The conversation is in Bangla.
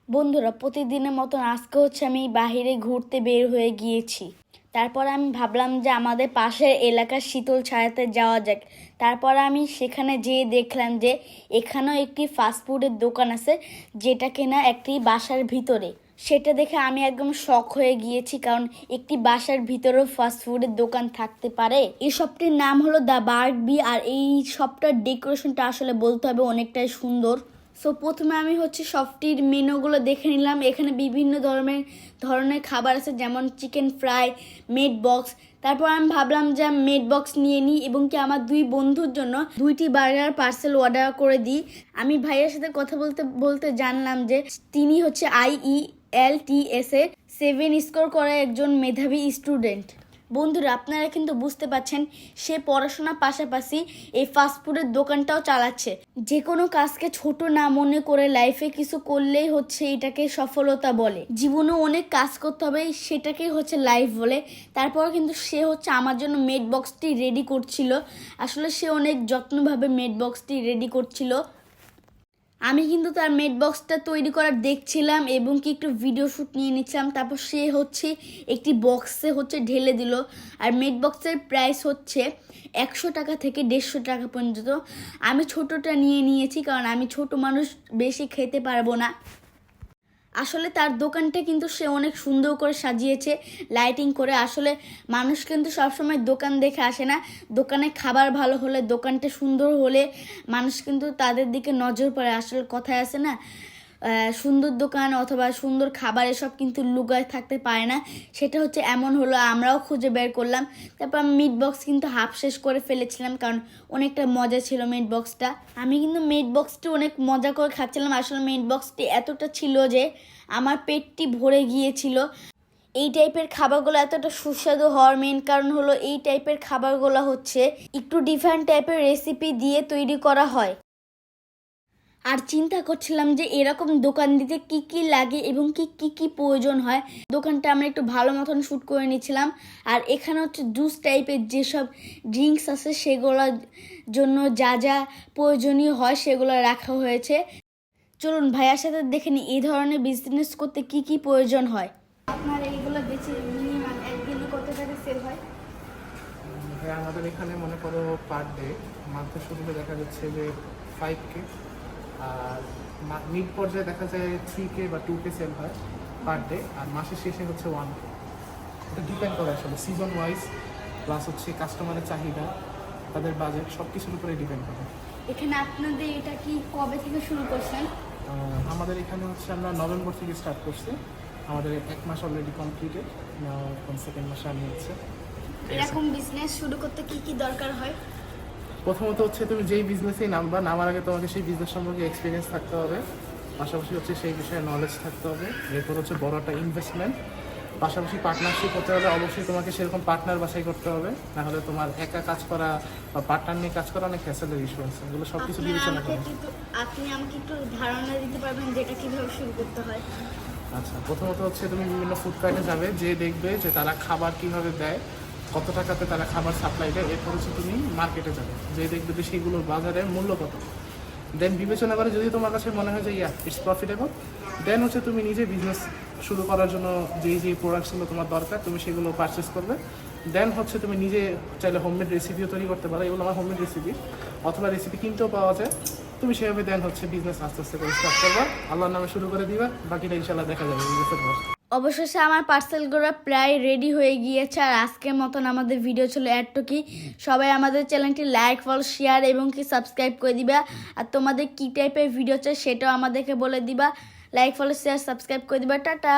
বন্ধুরা, প্রতিদিনের মতন আজকে আমি বাহিরে ঘুরতে বের হয়ে গিয়েছি। তারপর আমি ভাবলাম যে আমাদের পাশের এলাকার শীতল ছায়াতে যাওয়া যাক। তারপর আমি সেখানে যেয়ে দেখলাম যে এখানেও একটি ফাস্টফুডের দোকান আছে, যেটা কিনা একটি বাসার ভিতরে। সেটা দেখে আমি একদম শক হয়ে গিয়েছি, কারণ একটি বাসার ভিতরেও ফাস্টফুডের দোকান থাকতে পারে। এই শপটির নাম হলো দ্য বার্গবি, আর এই শপটার ডেকোরেশনটা আসলে বলতে হবে অনেকটাই সুন্দর। সো প্রথমে আমি শপটির মেনুগুলো দেখে নিলাম। এখানে বিভিন্ন ধরনের খাবার আছে, যেমন চিকেন ফ্রাই, মেড বক্স। তারপর আমি ভাবলাম যে মেড বক্স নিয়ে নিই এবং কি আমার দুই বন্ধুর জন্য 2টি বার্গার পার্সেল অর্ডার করে দিই। আমি ভাইয়ের সাথে কথা বলতে বলতে জানলাম যে তিনি IELTS এ 7 স্কোর করা একজন মেধাবী স্টুডেন্ট। বন্ধুরা, আপনারা কিন্তু বুঝতে পারছেন, সে পড়াশোনার পাশাপাশি এই ফাস্টফুডের দোকানটাও চালাচ্ছে। যে কোনো কাজকে ছোট না মনে করে লাইফে কিছু করলেই এটাকে সফলতা বলে। জীবনে অনেক কাজ করতে হবে, সেটাকেই লাইফ বলে। তারপর কিন্তু সে আমার জন্য মেড বক্সটি রেডি করছিল। আসলে সে অনেক যত্নভাবে মেড বক্সটি রেডি করছিল। আমি কিন্তু তার মেড বক্সটা তৈরি করার দেখছিলাম এবং কি একটু ভিডিও শ্যুট নিয়ে নিচ্ছিলাম। তারপর সে একটি বক্সে ঢেলে দিল। আর মেড বক্সের প্রাইস 100 টাকা থেকে 150 টাকা পর্যন্ত। আমি ছোটটা নিয়ে নিয়েছি, কারণ আমি ছোট মানুষ, বেশি খেতে পারবো না। আসলে তার দোকানটা কিন্তু সে অনেক সুন্দর করে সাজিয়েছে, লাইটিং করে। আসলে মানুষ কিন্তু সবসময় দোকান দেখে আসে না, দোকানে খাবার ভালো হলে, দোকানটা সুন্দর হলে মানুষ কিন্তু তাদের দিকে নজর পড়ে। আসলে কথায় আছে না, সুন্দর দোকান অথবা সুন্দর খাবার এসব কিন্তু লুকায় থাকতে পারে না। সেটা এমন হলো, আমরাও খুঁজে বের করলাম। তারপর আমি মিট বক্স কিন্তু হাফ শেষ করে ফেলেছিলাম, কারণ অনেকটা মজা ছিল মিট বক্সটা। আমি কিন্তু মিট বক্সটি অনেক মজা করে খাচ্ছিলাম। আসলে মিট বক্সটি এতটা ছিল যে আমার পেটটি ভরে গিয়েছিল। এই টাইপের খাবারগুলো এতটা সুস্বাদু হওয়ার মেন কারণ হলো, এই টাইপের খাবারগুলো একটু ডিফারেন্ট টাইপের রেসিপি দিয়ে তৈরি করা হয়। আর চিন্তা করছিলাম যে এরকম দোকান দিতে কি কি লাগে এবং কি কি প্রয়োজন হয়। দোকানটা আমরা একটু ভালো মতন শ্যুট করে নিয়েছিলাম। আর এখানে জুস টাইপের যেসব ড্রিঙ্কস আছে, সেগুলোর জন্য যা যা প্রয়োজনীয় হয় সেগুলো রাখা হয়েছে। চলুন ভাইয়ার সাথে দেখে নিই এই ধরনের বিজনেস করতে কি কি প্রয়োজন হয়। আপনার এইগুলো বেচে মিনিমাম একদিনে কত টাকা সেল হয়? আমাদের এখানে মনে করো পার ডে মান্থের শুরুতে দেখা যাচ্ছে যে 5K, আর মিড পর্যায়ে দেখা যায় 3K বা 2K সেল হয় পার ডে, আর মাসের শেষে 1K। এটা ডিপেন্ড করে আসলে সিজন ওয়াইজ, প্লাস কাস্টমারের চাহিদা, তাদের বাজেট, সব কিছুর উপরে ডিপেন্ড করে। এখানে আপনাদের এটা কি কবে থেকে শুরু করছেন? আমাদের এখানে আমরা নভেম্বর থেকে স্টার্ট করছি। আমাদের 1 মাস অলরেডি কমপ্লিটেড, এখন 2nd মাসে আমি এরকম বিজনেস শুরু করতে কি কি দরকার হয়? প্রথমত তুমি যেই বিজনেসেই নামার আগে তোমাকে সেই বিজনেস সম্পর্কে এক্সপিরিয়েন্স থাকতে হবে, পাশাপাশি সেই বিষয়ে নলেজ থাকতে হবে। এরপর বড় একটা ইনভেস্টমেন্ট, পাশাপাশি পার্টনারশিপ করতে হলে অবশ্যই তোমাকে সেরকম পার্টনার বাছাই করতে হবে। নাহলে তোমার একা কাজ করা বা পার্টনার নিয়ে কাজ করা অনেক হ্যাসেলের ইস্যু আছে, এগুলো সব কিছু বিবেচনা করে। আপনি আমাকে একটু ধারণা দিতে পারবেন যে এটা কীভাবে শুরু করতে হয়? আচ্ছা, প্রথমত তুমি বিভিন্ন ফুড কার্টে যাবে, যে দেখবে যে তারা খাবার কীভাবে দেয়, কত টাকাতে তারা খাবার সাপ্লাই দেয়। এরপর তুমি মার্কেটে যাবে, যে দেখবে যে সেগুলোর বাজারে মূল্য কত। দেন বিবেচনা করে যদি তোমার কাছে মনে হয় যে ইটস প্রফিটেবল, দেন তুমি নিজে বিজনেস শুরু করার জন্য যেই প্রোডাক্টসগুলো তোমার দরকার তুমি সেগুলো পারচেস করবে। দেন তুমি নিজে চাইলে হোমমেড রেসিপিও তৈরি করতে পারো। এগুলো আমার হোমমেড রেসিপি, অথবা রেসিপি কিনতেও পাওয়া যায়। তুমি সেভাবে দেন বিজনেস আস্তে আস্তে করে স্টার্ট করবা, আল্লাহর নামে শুরু করে দিবা, বাকিটা ইনশাল্লাহ দেখা যাবে বিজনেসের পর। অবশেষে আমার পার্সেলগুলো প্রায় রেডি হয়ে গিয়েছে। আর আজকের মতন আমাদের ভিডিও ছিল এতটুকুই। সবাই আমাদের চ্যানেলটি লাইক, ফলো, শেয়ার এবং সাবস্ক্রাইব করে দিবা। আর তোমাদের কী টাইপের ভিডিও চাই সেটাও আমাদেরকে বলে দিবা। লাইক, ফলো, শেয়ার, সাবস্ক্রাইব করে দিবা। টাটা।